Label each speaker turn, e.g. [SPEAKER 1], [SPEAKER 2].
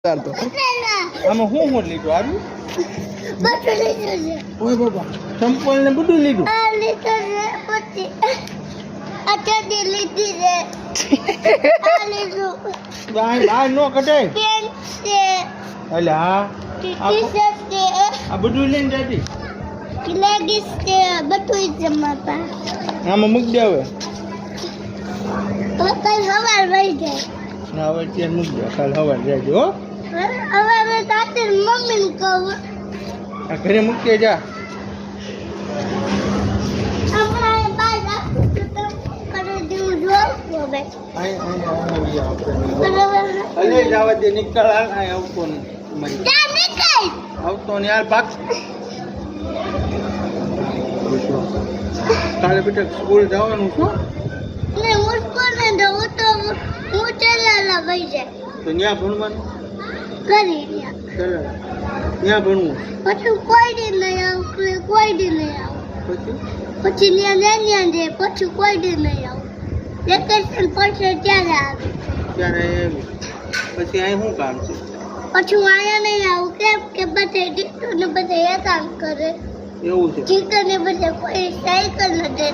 [SPEAKER 1] તો આમાં હું લીધું આવ્યું
[SPEAKER 2] બધું લીધું છે.
[SPEAKER 1] ઓય બાબા ચંપલ ને બધું લીધું
[SPEAKER 2] આ લીધું છે પછી આ ચડ્ડી લીધી છે. આ લીધું
[SPEAKER 1] આ નો કટાય
[SPEAKER 2] પેન છે
[SPEAKER 1] એટલે હા
[SPEAKER 2] ટી-શર્ટ છે
[SPEAKER 1] આ બધું લઈને જાતી
[SPEAKER 2] લેગીસ છે બધું છે માપા.
[SPEAKER 1] આમાં મૂક દે હવે
[SPEAKER 2] હવે કઈ સવાર વહી જાય.
[SPEAKER 1] ના હવે ત્યાં મૂક દે કાલ સવાર જાય હો
[SPEAKER 2] હવે મેં તાતે મમ્મીને કહું
[SPEAKER 1] આ ઘરે મૂકી જા
[SPEAKER 2] હમણાં બાર રાખું તો તમે કરી દેવું જોઉં હવે.
[SPEAKER 1] અલે જવા દે નીકળ આ આવતો ને મરી
[SPEAKER 2] જા નીકળ.
[SPEAKER 1] આવતો ને યાર ભાગ કાલે બેટા સ્કૂલ જવાનું છો
[SPEAKER 2] ને હું સ્કૂલને જવું તો હું ચલાલા વહી જાય
[SPEAKER 1] તો ત્યાં ભણવાનું
[SPEAKER 2] કરી રહ્યા.
[SPEAKER 1] ચાલો ત્યાં ભણવું
[SPEAKER 2] પછી કોઈ દી નહીં આવું કોઈ દી નહીં આવું
[SPEAKER 1] પછી
[SPEAKER 2] પછી ત્યાં જાય પછી કોઈ દી નહીં આવું વેકેશન પડશે ત્યારે આવે.
[SPEAKER 1] ત્યારે એમ પછી અહીં શું કામ છે
[SPEAKER 2] પછી હું અહીંયા નહીં આવું કેમ કે બધે ડીટો ને બધે હેરાન કરે
[SPEAKER 1] એવું છે
[SPEAKER 2] ટીચર ને બધે કોઈ સાયકલ ન દે.